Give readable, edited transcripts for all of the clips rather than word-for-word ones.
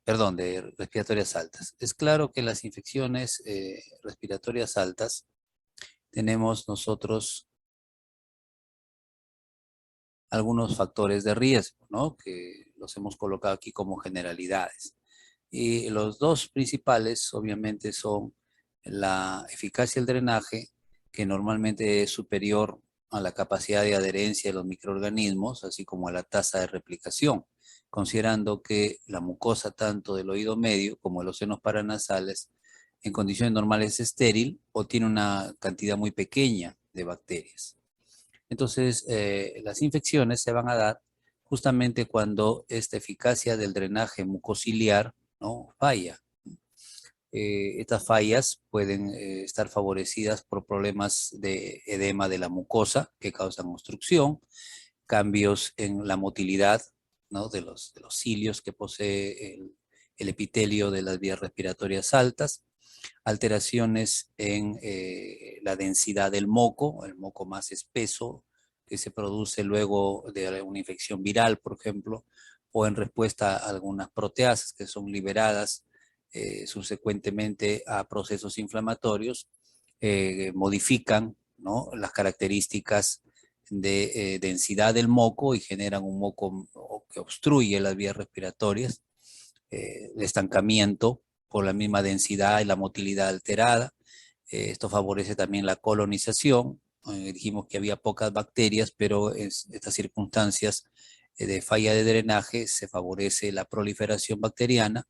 perdón, de respiratorias altas. Es claro que las infecciones respiratorias altas tenemos nosotros algunos factores de riesgo, ¿no? Que los hemos colocado aquí como generalidades. Y los dos principales, obviamente, son la eficacia del drenaje, que normalmente es superior a la capacidad de adherencia de los microorganismos, así como a la tasa de replicación, considerando que la mucosa tanto del oído medio como de los senos paranasales en condiciones normales es estéril o tiene una cantidad muy pequeña de bacterias. Entonces, las infecciones se van a dar justamente cuando esta eficacia del drenaje mucociliar, ¿no?, falla. Estas fallas pueden estar favorecidas por problemas de edema de la mucosa que causan obstrucción, cambios en la motilidad, ¿no?, de los cilios que posee el epitelio de las vías respiratorias altas, alteraciones en la densidad del moco, el moco más espeso que se produce luego de una infección viral, por ejemplo, o en respuesta a algunas proteasas que son liberadas subsecuentemente a procesos inflamatorios, modifican, ¿no?, las características de densidad del moco y generan un moco que obstruye las vías respiratorias, el estancamiento por la misma densidad y la motilidad alterada. Esto favorece también la colonización. Dijimos que había pocas bacterias, pero en estas circunstancias de falla de drenaje se favorece la proliferación bacteriana.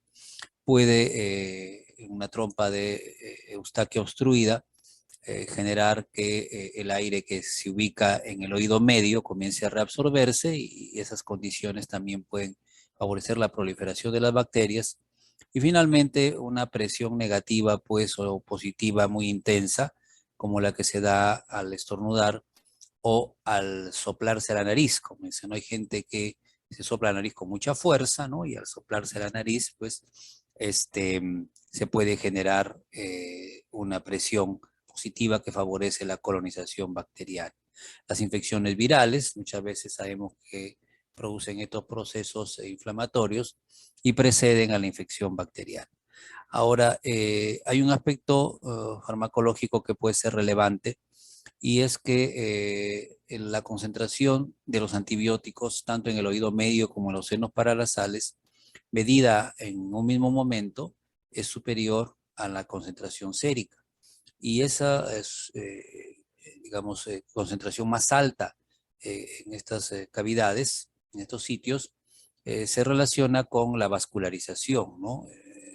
Puede una trompa de Eustaquia obstruida generar que el aire que se ubica en el oído medio comience a reabsorberse y esas condiciones también pueden favorecer la proliferación de las bacterias. Y finalmente, una presión negativa, pues, o positiva muy intensa, como la que se da al estornudar o al soplarse la nariz. Como dicen, ¿no?, hay gente que se sopla la nariz con mucha fuerza, ¿no? Y al soplarse la nariz, pues, se puede generar una presión positiva que favorece la colonización bacteriana. Las infecciones virales, muchas veces sabemos que producen estos procesos inflamatorios y preceden a la infección bacteriana. Ahora, hay un aspecto farmacológico que puede ser relevante y es que la concentración de los antibióticos, tanto en el oído medio como en los senos paranasales, medida en un mismo momento, es superior a la concentración sérica. Y esa es, digamos, concentración más alta en estas cavidades, en estos sitios, se relaciona con la vascularización, ¿no?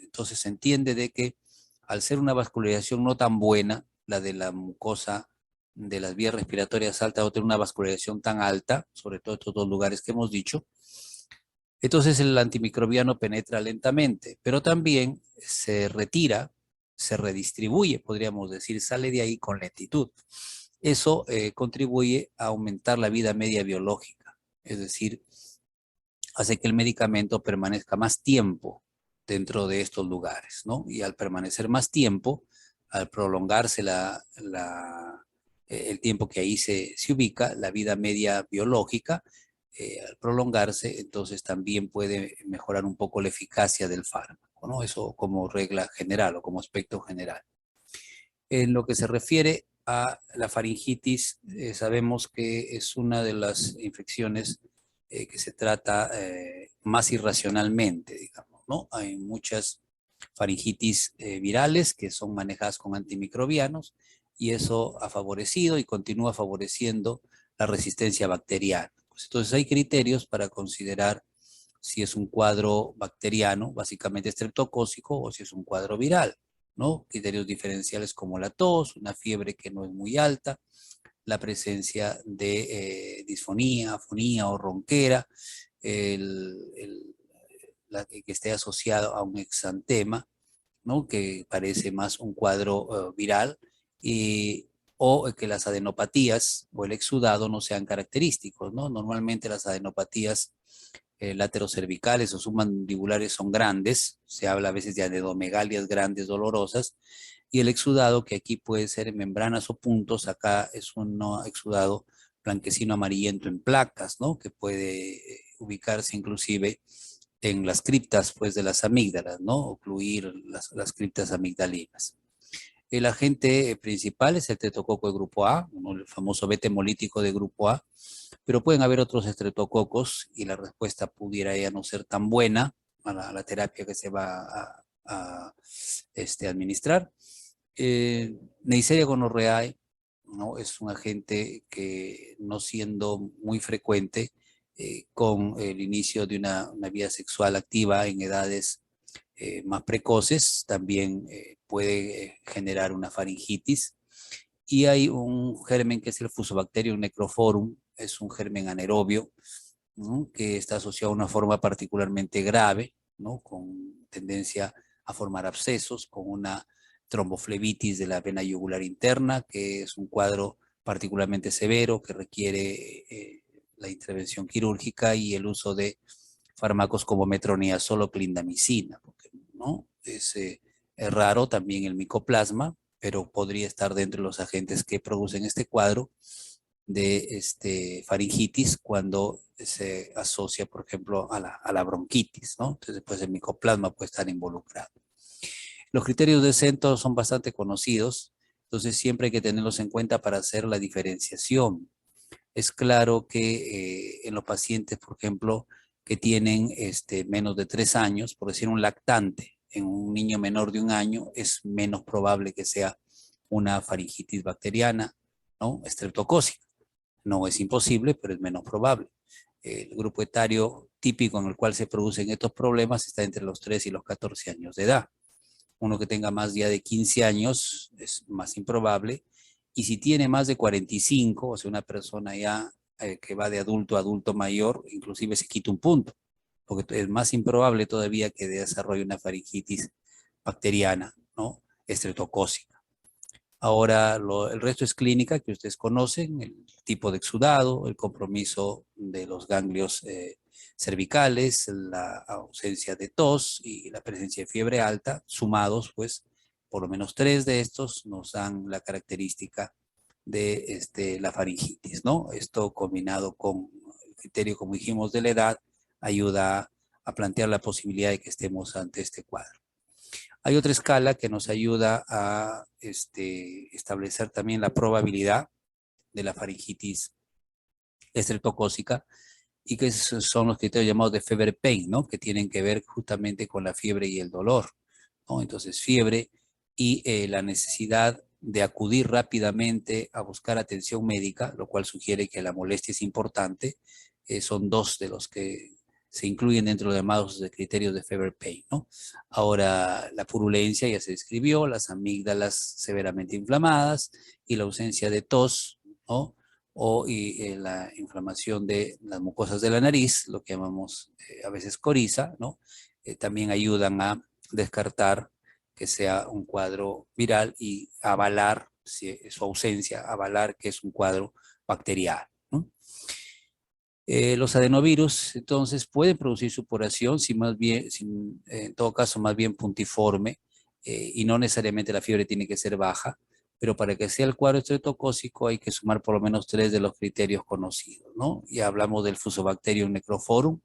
Entonces se entiende de que al ser una vascularización no tan buena, la de la mucosa de las vías respiratorias altas, o tener una vascularización tan alta, sobre todo estos dos lugares que hemos dicho, entonces el antimicrobiano penetra lentamente, pero también se retira, se redistribuye, podríamos decir, sale de ahí con lentitud. Eso contribuye a aumentar la vida media biológica, es decir, hace que el medicamento permanezca más tiempo dentro de estos lugares, ¿no? Y al permanecer más tiempo, al prolongarse el tiempo que ahí se ubica, la vida media biológica, al prolongarse, entonces también puede mejorar un poco la eficacia del fármaco, ¿no? Eso como regla general o como aspecto general. En lo que se refiere a la faringitis, sabemos que es una de las infecciones que se trata más irracionalmente, digamos, ¿no? Hay muchas faringitis virales que son manejadas con antimicrobianos y eso ha favorecido y continúa favoreciendo la resistencia bacteriana. Pues entonces hay criterios para considerar si es un cuadro bacteriano, básicamente estreptocócico, o si es un cuadro viral, ¿no? Criterios diferenciales como la tos, una fiebre que no es muy alta, la presencia de disfonía, afonía o ronquera, que esté asociado a un exantema, ¿no?, que parece más un cuadro viral, o que las adenopatías o el exudado no sean característicos, ¿no? Normalmente las adenopatías laterocervicales o submandibulares son grandes, se habla a veces de adenomegalias grandes dolorosas, y el exudado, que aquí puede ser en membranas o puntos, acá es un exudado blanquecino amarillento en placas, ¿no?, que puede ubicarse inclusive en las criptas pues, de las amígdalas, ¿no? Ocluir las criptas amigdalinas. El agente principal es el estreptococo de grupo A, el famoso beta hemolítico de grupo A, pero pueden haber otros estreptococos y la respuesta pudiera ya no ser tan buena a la terapia que se va a administrar. Neisseria gonorrhoeae, ¿no? Es un agente que, no siendo muy frecuente, con el inicio de una vida sexual activa en edades más precoces, también puede generar una faringitis. Y hay un germen que es el Fusobacterium necrophorum, es un germen anaerobio, ¿no? Que está asociado a una forma particularmente grave, ¿no? Con tendencia a formar abscesos, con una tromboflebitis de la vena yugular interna, que es un cuadro particularmente severo que requiere la intervención quirúrgica y el uso de fármacos como metronidazol o clindamicina, porque, ¿no? Es raro también el micoplasma, pero podría estar dentro de los agentes que producen este cuadro de faringitis cuando se asocia, por ejemplo, a la bronquitis, ¿no? Entonces, pues el micoplasma puede estar involucrado. Los criterios de Centro son bastante conocidos, entonces siempre hay que tenerlos en cuenta para hacer la diferenciación. Es claro que en los pacientes, por ejemplo, que tienen menos de 3 años, por decir un lactante, en un niño menor de 1 año, es menos probable que sea una faringitis bacteriana, ¿no? Estreptocócica. No es imposible, pero es menos probable. El grupo etario típico en el cual se producen estos problemas está entre los 3 y los 14 años de edad. Uno que tenga más ya de 15 años es más improbable. Y si tiene más de 45, o sea, una persona ya que va de adulto a adulto mayor, inclusive se quita un punto, porque es más improbable todavía que desarrolle una faringitis bacteriana, ¿no? Estreptocócica. Ahora, el resto es clínica que ustedes conocen, el tipo de exudado, el compromiso de los ganglios cervicales, la ausencia de tos y la presencia de fiebre alta, sumados, pues, por lo menos 3 de estos nos dan la característica de la faringitis, ¿no? Esto combinado con el criterio, como dijimos, de la edad, ayuda a plantear la posibilidad de que estemos ante este cuadro. Hay otra escala que nos ayuda a establecer también la probabilidad de la faringitis estreptocócica y que son los criterios llamados de fever pain, ¿no? Que tienen que ver justamente con la fiebre y el dolor, ¿no? Entonces, fiebre y la necesidad de acudir rápidamente a buscar atención médica, lo cual sugiere que la molestia es importante, son dos de los que se incluyen dentro de los llamados de criterios de fever pain, ¿no? Ahora, la purulencia ya se describió, las amígdalas severamente inflamadas y la ausencia de tos, ¿no? La inflamación de las mucosas de la nariz, lo que llamamos a veces coriza, ¿no? También ayudan a descartar que sea un cuadro viral y avalar su ausencia, avalar que es un cuadro bacteriano, ¿no? Los adenovirus, entonces, pueden producir supuración, en todo caso, más bien puntiforme, y no necesariamente la fiebre tiene que ser baja, pero para que sea el cuadro estreptocócico hay que sumar por lo menos 3 de los criterios conocidos, ¿no? Ya hablamos del Fusobacterium necrophorum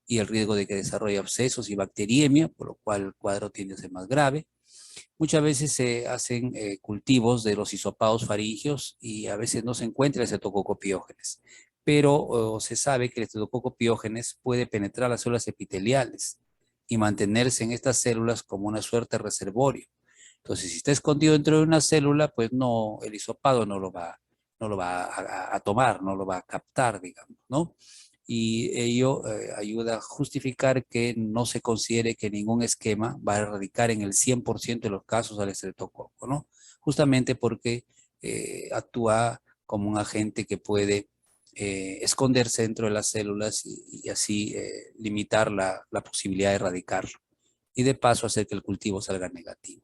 y el riesgo de que desarrolle abscesos y bacteriemia, por lo cual el cuadro tiende a ser más grave. Muchas veces se hacen cultivos de los hisopados faringios y a veces no se encuentra el Streptococcus pyogenes, pero se sabe que el Streptococcus pyogenes puede penetrar las células epiteliales y mantenerse en estas células como una suerte de reservorio. Entonces, si está escondido dentro de una célula, pues no, el hisopado no lo va a tomar, no lo va a captar, digamos, ¿no? Y ello ayuda a justificar que no se considere que ningún esquema va a erradicar en el 100% de los casos al estreptococo, ¿no? Justamente porque actúa como un agente que puede esconderse dentro de las células y así limitar la posibilidad de erradicarlo. Y de paso hacer que el cultivo salga negativo.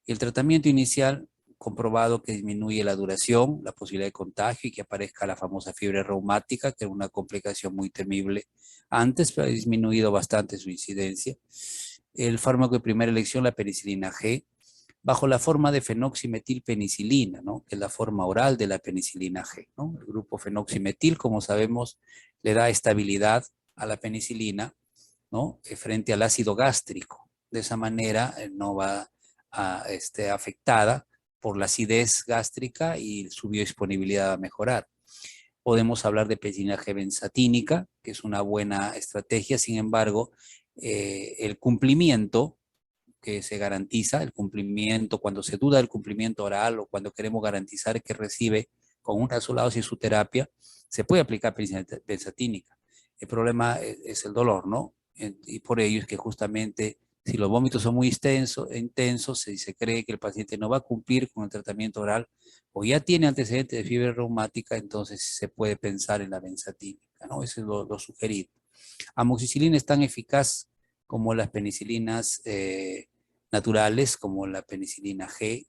El tratamiento inicial comprobado que disminuye la duración, la posibilidad de contagio y que aparezca la famosa fiebre reumática, que es una complicación muy temible antes, pero ha disminuido bastante su incidencia. El fármaco de primera elección, la penicilina G, bajo la forma de fenoximetilpenicilina, ¿no? Que es la forma oral de la penicilina G, ¿no? El grupo fenoximetil, como sabemos, le da estabilidad a la penicilina, ¿no? Frente al ácido gástrico. De esa manera no va a, afectada por la acidez gástrica y su biodisponibilidad va a mejorar. Podemos hablar de penicilina G benzatínica, que es una buena estrategia. Sin embargo, el cumplimiento que se garantiza, el cumplimiento, cuando se duda del cumplimiento oral o cuando queremos garantizar que recibe con una sola dosis su terapia, se puede aplicar penicilina benzatínica. El problema es el dolor, ¿no? Y por ello es que justamente si los vómitos son muy intensos y se cree que el paciente no va a cumplir con el tratamiento oral o ya tiene antecedentes de fiebre reumática, entonces se puede pensar en la benzatínica, ¿no? Eso es lo sugerido. Amoxicilina es tan eficaz como las penicilinas naturales, como la penicilina G,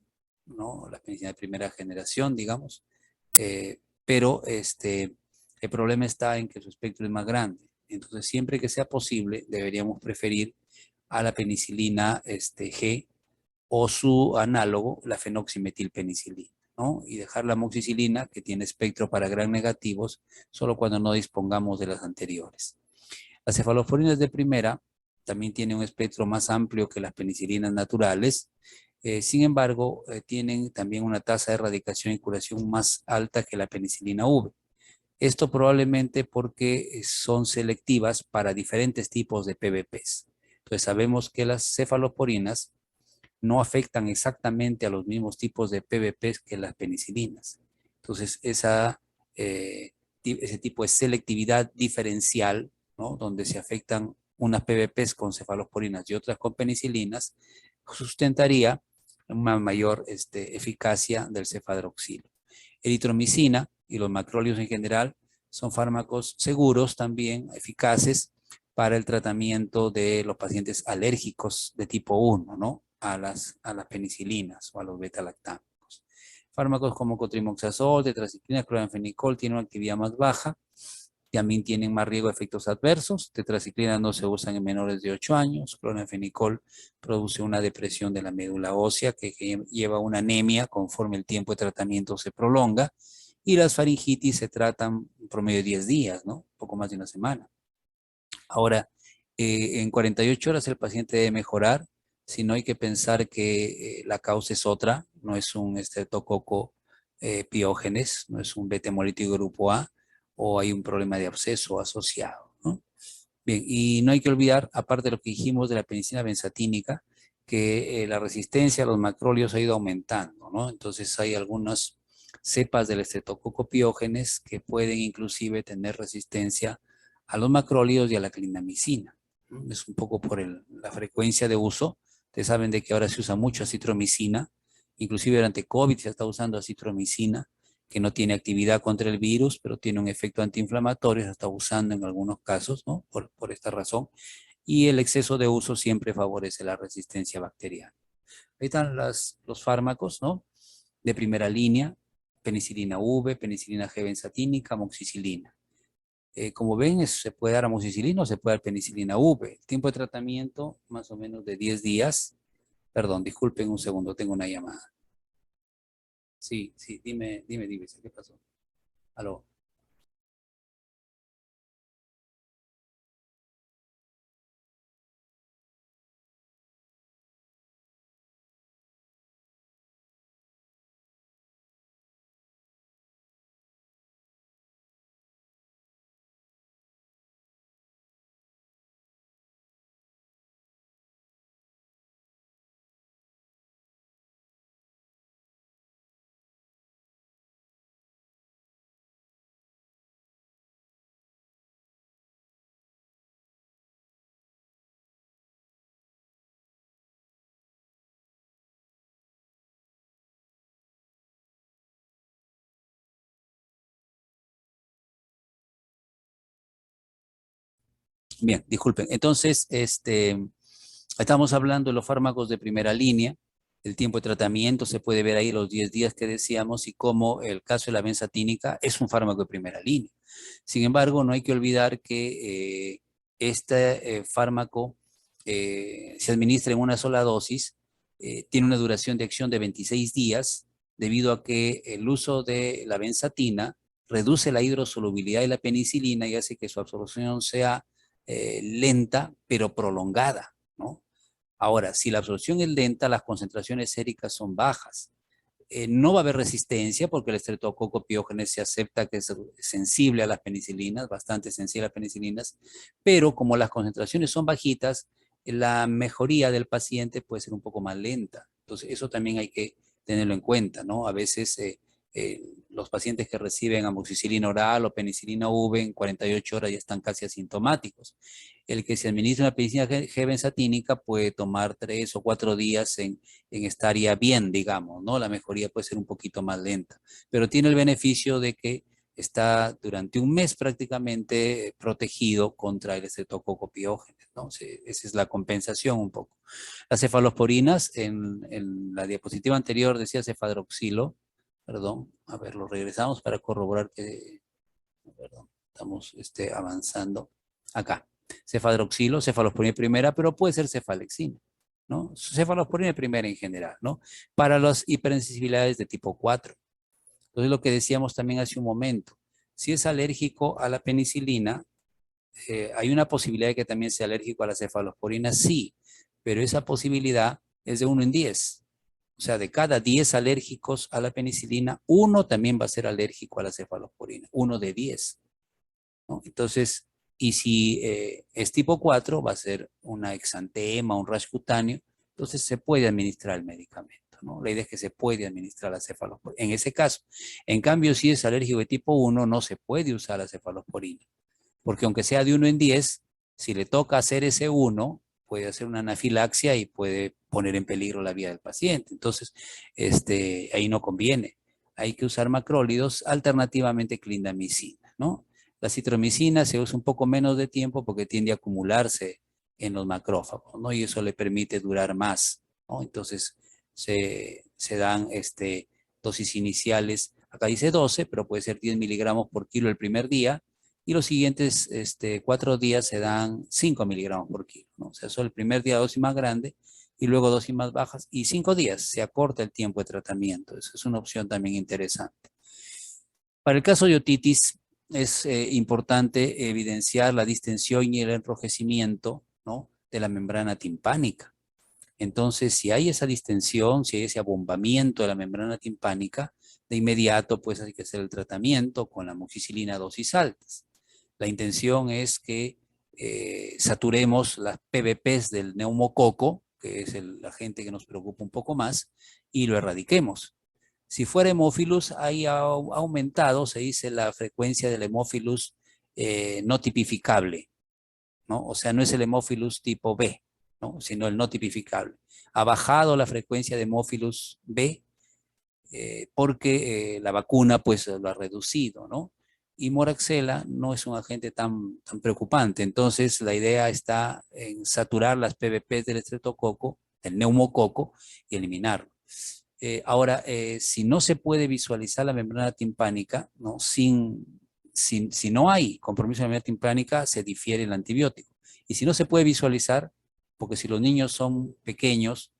¿no? La penicilina de primera generación, digamos, pero el problema está en que su espectro es más grande. Entonces, siempre que sea posible, deberíamos preferir a la penicilina G o su análogo, la fenoximetilpenicilina, ¿no? Y dejar la amoxicilina, que tiene espectro para gram negativos, solo cuando no dispongamos de las anteriores. Las cefalosporinas de primera también tienen un espectro más amplio que las penicilinas naturales. Sin embargo, tienen también una tasa de erradicación y curación más alta que la penicilina V. Esto probablemente porque son selectivas para diferentes tipos de PBPs. Entonces sabemos que las cefalosporinas no afectan exactamente a los mismos tipos de PBPs que las penicilinas. Entonces ese tipo de selectividad diferencial, ¿no? Donde se afectan unas PBPs con cefalosporinas y otras con penicilinas, sustentaría una mayor eficacia del cefadroxilo. Eritromicina y los macrólidos en general son fármacos seguros también, eficaces para el tratamiento de los pacientes alérgicos de tipo 1, ¿no? A las penicilinas o a los beta-lactámicos. Fármacos como cotrimoxazol, tetraciclina, cloranfenicol tienen una actividad más baja, también tienen más riesgo de efectos adversos. Tetraciclina no se usan en menores de 8 años. Cloranfenicol produce una depresión de la médula ósea que lleva una anemia conforme el tiempo de tratamiento se prolonga. Y las faringitis se tratan en promedio de 10 días, ¿no? Un poco más de una semana. Ahora, en 48 horas el paciente debe mejorar, si no hay que pensar que la causa es otra, no es un estreptococo piógenes, no es un beta hemolítico grupo A, o hay un problema de absceso asociado, ¿no? Bien, y no hay que olvidar, aparte de lo que dijimos de la penicilina benzatínica, que la resistencia a los macrólidos ha ido aumentando, ¿no? Entonces hay algunas cepas del estreptococo piógenes que pueden inclusive tener resistencia a los macrólidos y a la clindamicina. Es un poco por la frecuencia de uso. Ustedes saben de que ahora se usa mucho acitromicina, inclusive durante COVID se está usando acitromicina, que no tiene actividad contra el virus, pero tiene un efecto antiinflamatorio, se está usando en algunos casos, ¿no? Por esta razón. Y el exceso de uso siempre favorece la resistencia bacteriana. Ahí están los fármacos, ¿no? De primera línea, penicilina V, penicilina G benzatínica, amoxicilina. Como ven, se puede dar amoxicilina o se puede dar penicilina V. El tiempo de tratamiento, más o menos de 10 días. Perdón, disculpen un segundo, tengo una llamada. Sí, sí, dime, ¿qué pasó? Aló. Bien, disculpen. Entonces, estamos hablando de los fármacos de primera línea. El tiempo de tratamiento se puede ver ahí los 10 días que decíamos y cómo el caso de la benzatínica es un fármaco de primera línea. Sin embargo, no hay que olvidar que este fármaco se administra en una sola dosis, tiene una duración de acción de 26 días debido a que el uso de la benzatina reduce la hidrosolubilidad de la penicilina y hace que su absorción sea lenta, pero prolongada, ¿no? Ahora, si la absorción es lenta, las concentraciones séricas son bajas. No va a haber resistencia porque el Streptococcus pyogenes se acepta que es sensible a las penicilinas, bastante sensible a las penicilinas, pero como las concentraciones son bajitas, la mejoría del paciente puede ser un poco más lenta. Entonces, eso también hay que tenerlo en cuenta, ¿no? A veces los pacientes que reciben amoxicilina oral o penicilina V en 48 horas ya están casi asintomáticos. El que se administra una penicilina G-benzatínica puede tomar 3 o 4 días en estar ya bien, digamos, ¿no? La mejoría puede ser un poquito más lenta, pero tiene el beneficio de que está durante un mes prácticamente protegido contra el estreptococo piógenes, ¿no? Esa es la compensación un poco. Las cefalosporinas, en la diapositiva anterior decía cefadroxilo, perdón, a ver, lo regresamos para corroborar que, perdón, estamos avanzando. Acá, cefadroxilo, cefalosporina primera, pero puede ser cefalexina, ¿no? Cefalosporina primera en general, ¿no? Para las hipersensibilidades de tipo 4. Entonces, lo que decíamos también hace un momento, si es alérgico a la penicilina, hay una posibilidad de que también sea alérgico a la cefalosporina, sí, pero esa posibilidad es de 1 en 10. O sea, de cada 10 alérgicos a la penicilina, uno también va a ser alérgico a la cefalosporina, 1 de 10, ¿no? Entonces, y si es tipo 4, va a ser una exantema, un rash cutáneo, entonces se puede administrar el medicamento, ¿no? La idea es que se puede administrar la cefalosporina. En ese caso, en cambio, si es alérgico de tipo 1, no se puede usar la cefalosporina, porque aunque sea de 1 en 10, si le toca hacer ese 1, puede hacer una anafilaxia y puede poner en peligro la vida del paciente. Entonces, ahí no conviene. Hay que usar macrólidos, alternativamente clindamicina, ¿no? La citromicina se usa un poco menos de tiempo porque tiende a acumularse en los macrófagos, ¿no? Y eso le permite durar más, ¿no? Entonces, se dan dosis iniciales, acá dice 12, pero puede ser 10 miligramos por kilo el primer día, y los siguientes 4 días se dan 5 miligramos por kilo, ¿no? O sea, solo el primer día dosis más grande y luego dosis más bajas, y 5 días se acorta el tiempo de tratamiento. Eso es una opción también interesante. Para el caso de otitis, es importante evidenciar la distensión y el enrojecimiento, ¿no?, de la membrana timpánica. Entonces, si hay esa distensión, si hay ese abombamiento de la membrana timpánica, de inmediato pues hay que hacer el tratamiento con la amoxicilina a dosis altas. La intención es que saturemos las PBPs del neumococo, que es el agente que nos preocupa un poco más, y lo erradiquemos. Si fuera hemófilus, hay aumentado, se dice, la frecuencia del hemófilus no tipificable, ¿no? O sea, no es el hemófilus tipo B, ¿no?, sino el no tipificable. Ha bajado la frecuencia de hemófilus B porque la vacuna pues lo ha reducido, ¿no? Y Moraxella no es un agente tan preocupante. Entonces, la idea está en saturar las PBPs del estreptococo, del neumococo, y eliminarlo. Ahora, si no se puede visualizar la membrana timpánica, ¿no?, si no hay compromiso de la membrana timpánica, se difiere el antibiótico. Y si no se puede visualizar, porque si los niños son pequeños,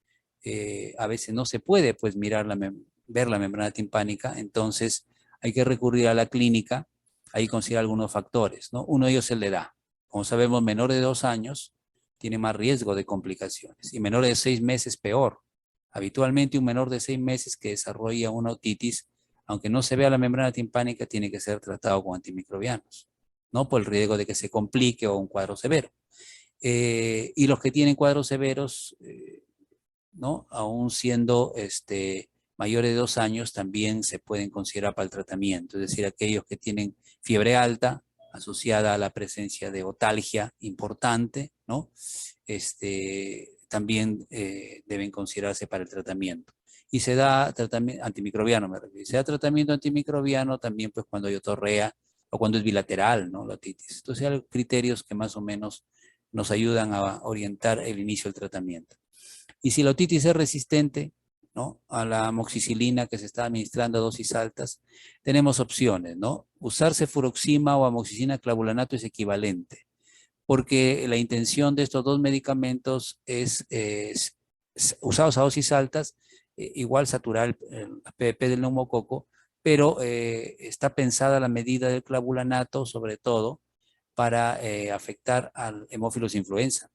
a veces no se puede pues ver la membrana timpánica, entonces hay que recurrir a la clínica, hay que considerar algunos factores, ¿no? Uno de ellos es la edad. Como sabemos, menores de 2 años tiene más riesgo de complicaciones, y menores de 6 meses peor. Habitualmente un menor de 6 meses que desarrolla una otitis, aunque no se vea la membrana timpánica, tiene que ser tratado con antimicrobianos, ¿no?, por el riesgo de que se complique o un cuadro severo. Y los que tienen cuadros severos, ¿no?, aún siendo mayores de 2 años, también se pueden considerar para el tratamiento. Es decir, aquellos que tienen fiebre alta asociada a la presencia de otalgia importante, ¿no?, también deben considerarse para el tratamiento. Y se da tratamiento antimicrobiano, me refiero. Se da tratamiento antimicrobiano también pues cuando hay otorrea o cuando es bilateral, ¿no?, la otitis. Entonces hay criterios que más o menos nos ayudan a orientar el inicio del tratamiento. Y si la otitis es resistente, ¿no?, a la amoxicilina que se está administrando a dosis altas, tenemos opciones, ¿no? Usar cefuroxima o amoxicilina clavulanato es equivalente, porque la intención de estos dos medicamentos es usados a dosis altas, igual saturar el PPP del neumococo, pero está pensada la medida del clavulanato, sobre todo, para afectar al Haemophilus influenza.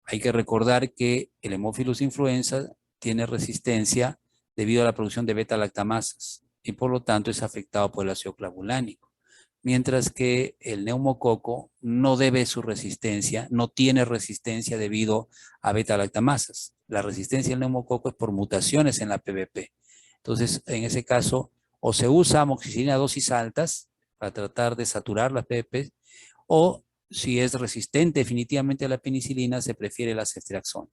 Hay que recordar que el Haemophilus influenza tiene resistencia debido a la producción de beta-lactamasas y por lo tanto es afectado por el ácido clavulánico. Mientras que el neumococo no debe su resistencia, no tiene resistencia debido a beta-lactamasas. La resistencia del neumococo es por mutaciones en la PBP. Entonces, en ese caso, o se usa amoxicilina a dosis altas para tratar de saturar las PBP, o si es resistente definitivamente a la penicilina, se prefiere la ceftriaxona.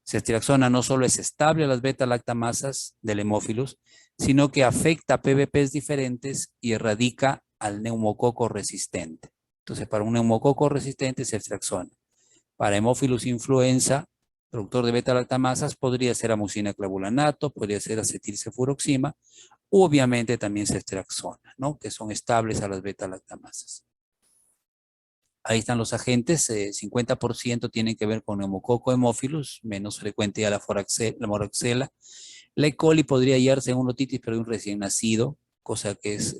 Ceftriaxona no solo es estable a las beta-lactamasas del hemófilus, sino que afecta a PBPs diferentes y erradica al neumococo resistente. Entonces, para un neumococo resistente, ceftriaxona. Para hemófilus influenza, productor de beta-lactamasas, podría ser amoxicilina clavulanato, podría ser acetilcefuroxima, u obviamente también ceftriaxona, ¿no? Que son estables a las beta-lactamasas. Ahí están los agentes, 50% tienen que ver con neumococo hemófilus, menos frecuente ya la moraxela. La E. coli podría hallarse en un otitis, pero de un recién nacido, cosa que es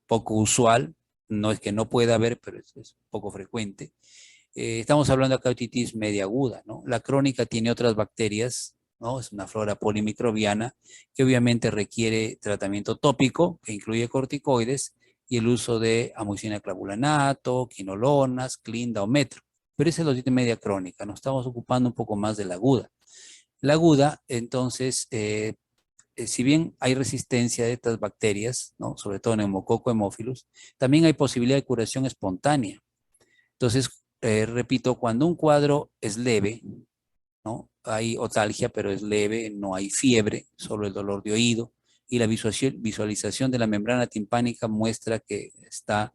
poco usual. No es que no pueda haber, pero es poco frecuente. Estamos hablando acá de otitis media aguda, ¿no? La crónica tiene otras bacterias, ¿no? Es una flora polimicrobiana que obviamente requiere tratamiento tópico, que incluye corticoides, y el uso de amoxicilina clavulanato, quinolonas, clinda o metro. Pero esa es la otitis media crónica, nos estamos ocupando un poco más de la aguda. La aguda, entonces, si bien hay resistencia de estas bacterias, ¿no? Sobre todo neumococo hemófilus, también hay posibilidad de curación espontánea. Entonces, repito, cuando un cuadro es leve, ¿no? Hay otalgia, pero es leve, no hay fiebre, solo el dolor de oído, y la visualización de la membrana timpánica muestra que está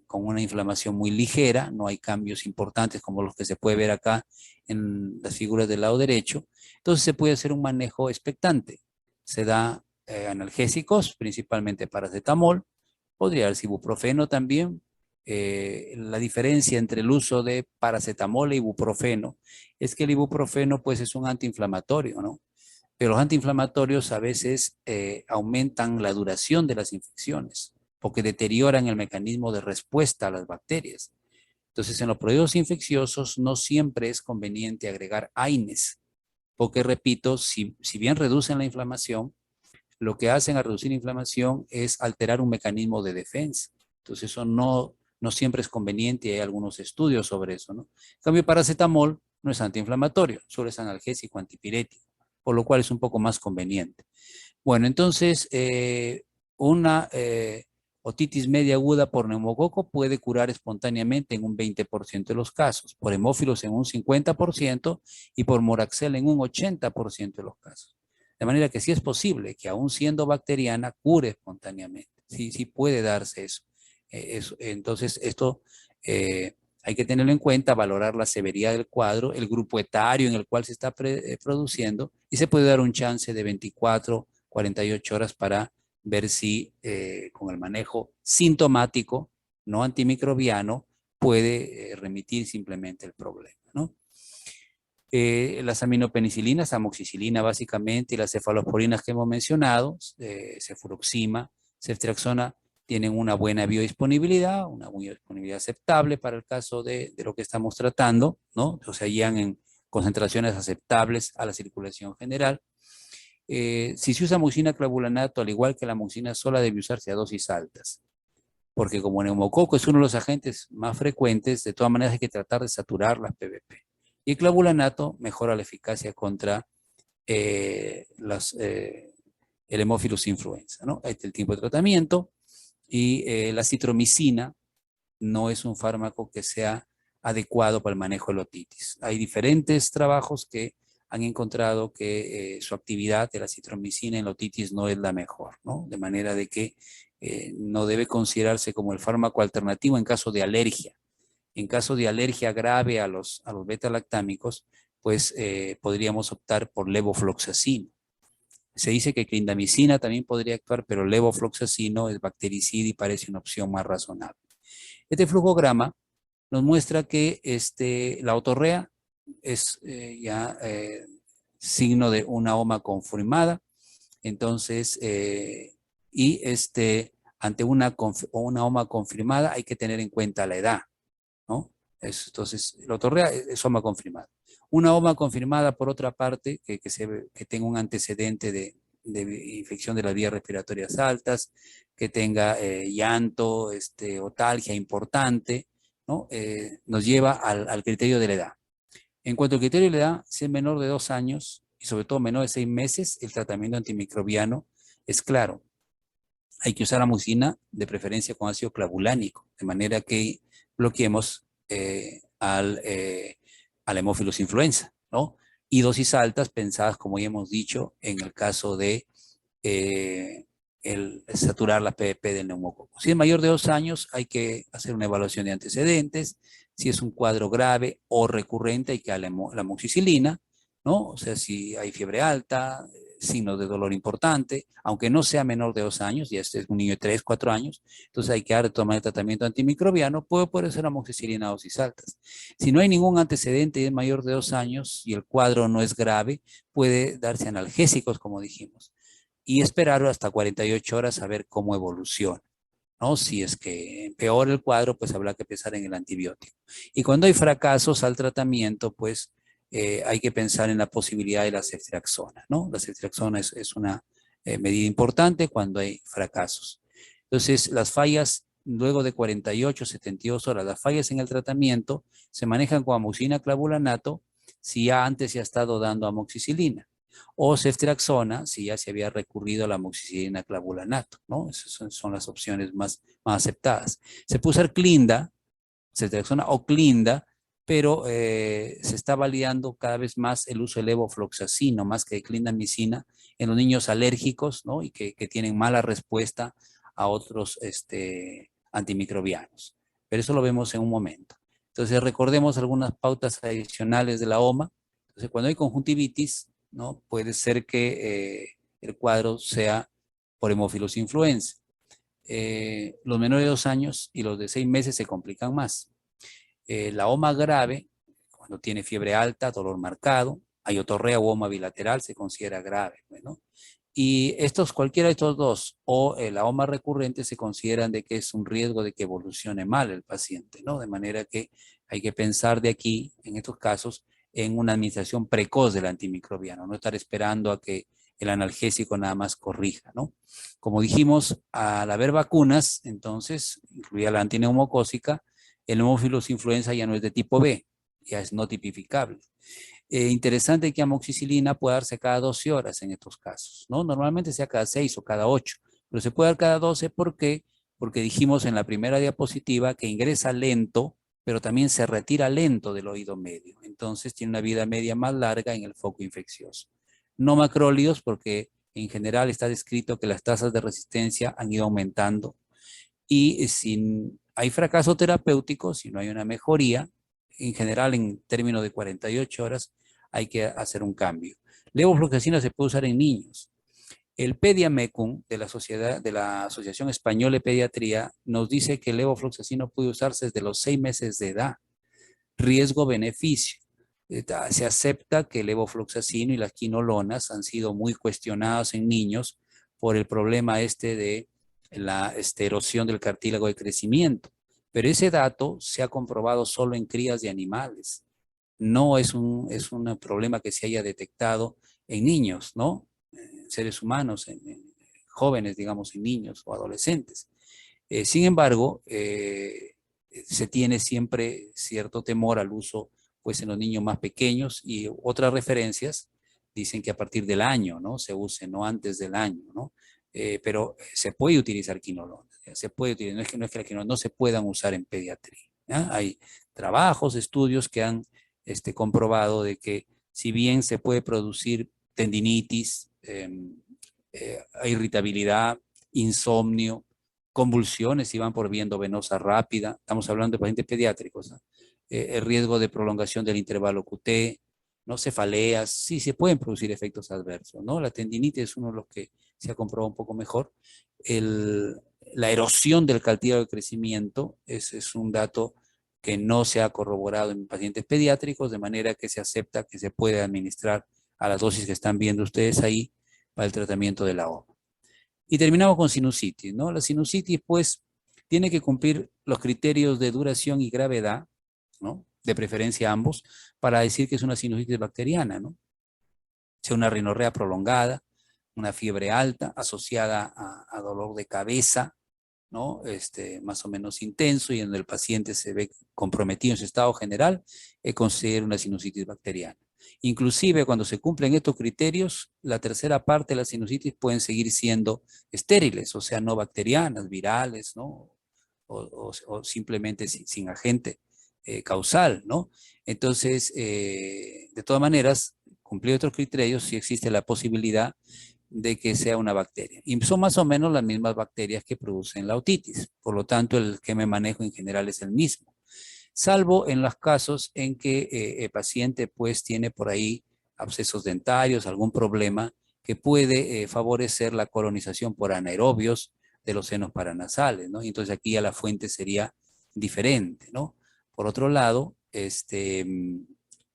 con una inflamación muy ligera, no hay cambios importantes como los que se puede ver acá en las figuras del lado derecho. Entonces se puede hacer un manejo expectante. Se da analgésicos, principalmente paracetamol, podría dar ibuprofeno también. La diferencia entre el uso de paracetamol e ibuprofeno es que el ibuprofeno pues es un antiinflamatorio, ¿no? Pero los antiinflamatorios a veces aumentan la duración de las infecciones porque deterioran el mecanismo de respuesta a las bacterias. Entonces, en los procesos infecciosos no siempre es conveniente agregar AINES, porque repito, si bien reducen la inflamación, lo que hacen a reducir la inflamación es alterar un mecanismo de defensa. Entonces, eso no siempre es conveniente y hay algunos estudios sobre eso, ¿no? En cambio, paracetamol no es antiinflamatorio, solo es analgésico, antipirético, por lo cual es un poco más conveniente. Bueno, entonces, una otitis media aguda por neumococo puede curar espontáneamente en un 20% de los casos, por hemófilos en un 50% y por moraxel en un 80% de los casos. De manera que sí es posible que aún siendo bacteriana cure espontáneamente. Sí puede darse eso. Entonces, esto hay que tenerlo en cuenta, valorar la severidad del cuadro, el grupo etario en el cual se está produciendo y se puede dar un chance de 24, 48 horas para ver si con el manejo sintomático, no antimicrobiano, puede remitir simplemente el problema, ¿no? Las aminopenicilinas, amoxicilina básicamente, y las cefalosporinas que hemos mencionado, cefuroxima, ceftriaxona, tienen una buena biodisponibilidad, una biodisponibilidad aceptable para el caso de lo que estamos tratando, ¿no? O sea, llegan en concentraciones aceptables a la circulación general. Si se usa amoxicilina clavulanato, al igual que la amoxicilina sola, debe usarse a dosis altas, porque como neumococo es uno de los agentes más frecuentes, de todas maneras hay que tratar de saturar las PBP. Y el clavulanato mejora la eficacia contra el Haemophilus influenza, ¿no? Ahí está el tiempo de tratamiento y la citromicina no es un fármaco que sea adecuado para el manejo de la otitis. Hay diferentes trabajos que han encontrado que su actividad de la citromicina en la otitis no es la mejor, ¿no? De manera de que no debe considerarse como el fármaco alternativo en caso de alergia. En caso de alergia grave a los beta-lactámicos, pues podríamos optar por levofloxacino. Se dice que clindamicina también podría actuar, pero levofloxacino es bactericida y parece una opción más razonable. Este flujograma nos muestra que la otorrea es ya signo de una OMA confirmada, entonces, ante una OMA confirmada hay que tener en cuenta la edad. ¿no? Entonces, la otorrea es OMA confirmada. Una OMA confirmada, por otra parte, que tenga un antecedente de infección de las vías respiratorias altas, que tenga llanto, otalgia importante, ¿no? Nos lleva al criterio de la edad. En cuanto al criterio de la edad, si es menor de 2 años y sobre todo menor de 6 meses, el tratamiento antimicrobiano es claro. Hay que usar amoxicilina de preferencia con ácido clavulánico, de manera que bloqueemos al Haemophilus influenza, ¿no? Y dosis altas pensadas, como ya hemos dicho, en el caso de el saturar la PVP del neumococo. Si es mayor de 2 años, hay que hacer una evaluación de antecedentes. Si es un cuadro grave o recurrente, hay que dar la amoxicilina, ¿no? O sea, si hay fiebre alta, signos de dolor importante, aunque no sea menor de 2 años, ya este es un niño de 3, 4 años, entonces hay que dar de tomar el tratamiento antimicrobiano, puede ser amoxicilina a dosis altas. Si no hay ningún antecedente y es mayor de 2 años y el cuadro no es grave, puede darse analgésicos, como dijimos, y esperar hasta 48 horas a ver cómo evoluciona, ¿no? Si es que empeora el cuadro, pues habrá que pensar en el antibiótico. Y cuando hay fracasos al tratamiento, pues hay que pensar en la posibilidad de la ceftriaxona, ¿no? La ceftriaxona es una medida importante cuando hay fracasos. Entonces, las fallas luego de 48, 72 horas, las fallas en el tratamiento se manejan con amoxicilina clavulanato si ya antes se ha estado dando amoxicilina, o ceftriaxona si ya se había recurrido a la amoxicilina clavulanato, ¿no? Esas son las opciones más aceptadas. Se puede usar Clinda, ceftriaxona o Clinda, pero se está validando cada vez más el uso de levofloxacino más que de clindamicina en los niños alérgicos, ¿no? Y que tienen mala respuesta a otros antimicrobianos. Pero eso lo vemos en un momento. Entonces, recordemos algunas pautas adicionales de la OMA. Entonces, cuando hay conjuntivitis, ¿no? Puede ser que el cuadro sea por Haemophilus influenza. Los menores de 2 años y los de 6 meses se complican más. La OMA grave, cuando tiene fiebre alta, dolor marcado, hay otorrea o OMA bilateral, se considera grave, ¿no? Y cualquiera de estos dos, o la OMA recurrente, se consideran de que es un riesgo de que evolucione mal el paciente, ¿no? De manera que hay que pensar de aquí, en estos casos, en una administración precoz del antimicrobiano, no estar esperando a que el analgésico nada más corrija, ¿no? Como dijimos, al haber vacunas, entonces, incluida la antineumocócica, el Haemophilus influenza ya no es de tipo B, ya es no tipificable. Interesante que amoxicilina pueda darse cada 12 horas en estos casos, ¿no? Normalmente sea cada 6 o cada 8, pero se puede dar cada 12, ¿por qué? Porque dijimos en la primera diapositiva que ingresa lento, pero también se retira lento del oído medio. Entonces tiene una vida media más larga en el foco infeccioso. No macrólidos porque en general está descrito que las tasas de resistencia han ido aumentando y si hay fracaso terapéutico, si no hay una mejoría, en general en términos de 48 horas hay que hacer un cambio. Levofloxacina se puede usar en niños. El Pediamecum de la Asociación Española de Pediatría nos dice que el levofloxacino puede usarse desde los 6 meses de edad. Riesgo-beneficio. Se acepta que el levofloxacino y las quinolonas han sido muy cuestionados en niños por el problema de la erosión del cartílago de crecimiento. Pero ese dato se ha comprobado solo en crías de animales. No es un problema que se haya detectado en niños, ¿no? En seres humanos, en jóvenes, digamos, en niños o adolescentes. Sin embargo, se tiene siempre cierto temor al uso pues en los niños más pequeños y otras referencias dicen que a partir del año, ¿no? Se use, no antes del año, ¿no? Pero se puede utilizar quinolona, se puede utilizar, no es que la quinolona no se puedan usar en pediatría, ¿ya? Hay trabajos, estudios que han comprobado de que si bien se puede producir tendinitis, irritabilidad, insomnio, convulsiones si van por vía endovenosa rápida, estamos hablando de pacientes pediátricos, ¿no? El riesgo de prolongación del intervalo QT, ¿no? Cefaleas, sí se pueden producir efectos adversos, ¿no? La tendinitis es uno de los que se ha comprobado un poco mejor. La erosión del cartílago de crecimiento es un dato que no se ha corroborado en pacientes pediátricos, de manera que se acepta que se puede administrar a las dosis que están viendo ustedes ahí para el tratamiento de la OMA. Y terminamos con sinusitis, ¿no? La sinusitis, pues, tiene que cumplir los criterios de duración y gravedad ¿no? De preferencia ambos, para decir que es una sinusitis bacteriana, ¿no? Sea una rinorrea prolongada, una fiebre alta asociada a dolor de cabeza, ¿no? Más o menos intenso y en el paciente se ve comprometido en su estado general, considera una sinusitis bacteriana. Inclusive cuando se cumplen estos criterios, la tercera parte de la sinusitis pueden seguir siendo estériles, o sea, no bacterianas, virales, ¿no? O simplemente sin agente causal, ¿no? Entonces, de todas maneras, cumplido otros criterios, sí existe la posibilidad de que sea una bacteria. Y son más o menos las mismas bacterias que producen la otitis. Por lo tanto, el que me manejo en general es el mismo. Salvo en los casos en que el paciente pues tiene por ahí abscesos dentarios, algún problema que puede favorecer la colonización por anaerobios de los senos paranasales, ¿no? Y entonces aquí ya la fuente sería diferente, ¿no? Por otro lado,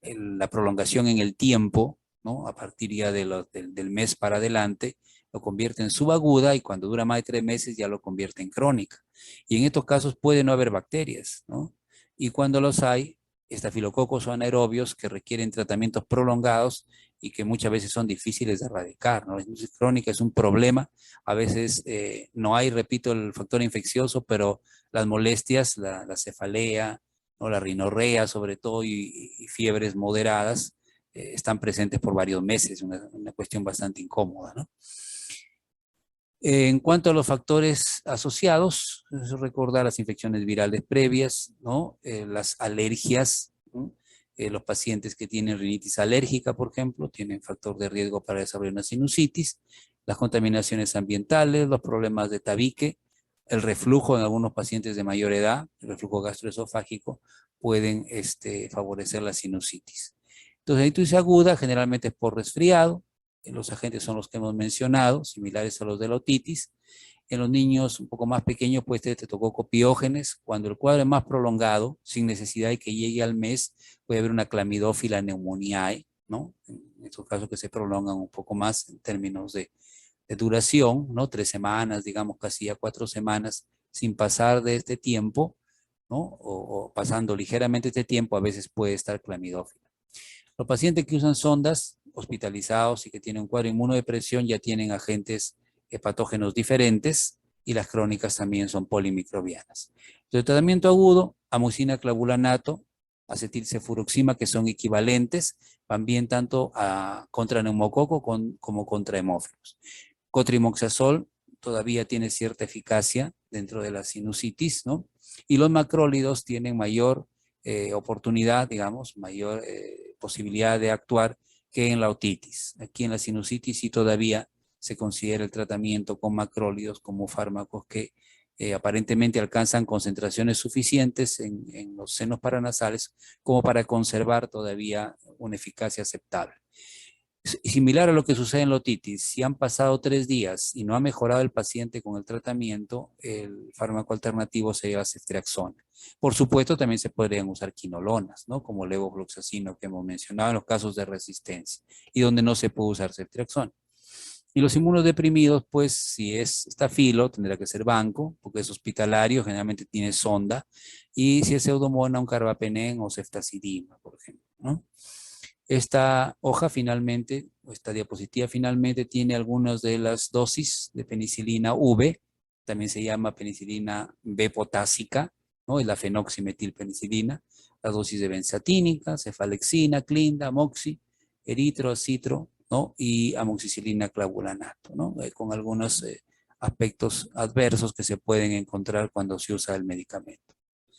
la prolongación en el tiempo, ¿no? A partir ya del mes para adelante, lo convierte en subaguda y cuando dura más de 3 meses ya lo convierte en crónica. Y en estos casos puede no haber bacterias, ¿no? Y cuando los hay, estafilococos o anaerobios que requieren tratamientos prolongados y que muchas veces son difíciles de erradicar, ¿no? La sinusitis crónica es un problema, a veces no hay, repito, el factor infeccioso, pero las molestias, la cefalea, ¿no? La rinorrea sobre todo y fiebres moderadas están presentes por varios meses, una cuestión bastante incómoda, ¿no? En cuanto a los factores asociados, es recordar las infecciones virales previas, ¿no? Las alergias, ¿no? Los pacientes que tienen rinitis alérgica, por ejemplo, tienen factor de riesgo para desarrollar una sinusitis, las contaminaciones ambientales, los problemas de tabique, el reflujo en algunos pacientes de mayor edad, el reflujo gastroesofágico, pueden favorecer la sinusitis. Entonces, la sinusitis aguda generalmente es por resfriado, los agentes son los que hemos mencionado, similares a los de la otitis. En los niños un poco más pequeños puede ser estreptococo piógenes. Cuando el cuadro es más prolongado, sin necesidad de que llegue al mes, puede haber una clamidófila pneumoniae, ¿no? En estos casos que se prolongan un poco más en términos de duración, ¿no? 3 semanas, digamos casi ya 4 semanas, sin pasar de este tiempo, ¿no? O pasando ligeramente este tiempo, a veces puede estar clamidófila. Los pacientes que usan sondas hospitalizados y que tienen un cuadro de inmunodepresión ya tienen agentes patógenos diferentes y las crónicas también son polimicrobianas. El tratamiento agudo, amucina, clavulanato, acetilcefuroxima, que son equivalentes, van bien tanto contra neumococo como contra hemófilos. Cotrimoxazol todavía tiene cierta eficacia dentro de la sinusitis, ¿no? Y los macrólidos tienen mayor oportunidad, digamos, mayor posibilidad de actuar que en la otitis. Aquí en la sinusitis sí todavía se considera el tratamiento con macrólidos como fármacos que aparentemente alcanzan concentraciones suficientes en los senos paranasales como para conservar todavía una eficacia aceptable. Similar a lo que sucede en la otitis, si han pasado 3 días y no ha mejorado el paciente con el tratamiento, el fármaco alternativo sería la ceftriaxona. Por supuesto, también se podrían usar quinolonas, ¿no? Como levofloxacino que hemos mencionado en los casos de resistencia y donde no se puede usar ceftriaxona. Y los inmunodeprimidos, pues si es estafilo, tendrá que ser banco, porque es hospitalario, generalmente tiene sonda, y si es pseudomonas, un carbapenén o ceftazidima, por ejemplo, ¿no? Esta hoja finalmente, o esta diapositiva finalmente tiene algunas de las dosis de penicilina V, también se llama penicilina B potásica, ¿no? Es la fenoximetilpenicilina, la dosis de benzatínica, cefalexina, clinda, amoxi, eritro, acitro, ¿no? Y amoxicilina clavulanato, ¿no? Con algunos aspectos adversos que se pueden encontrar cuando se usa el medicamento.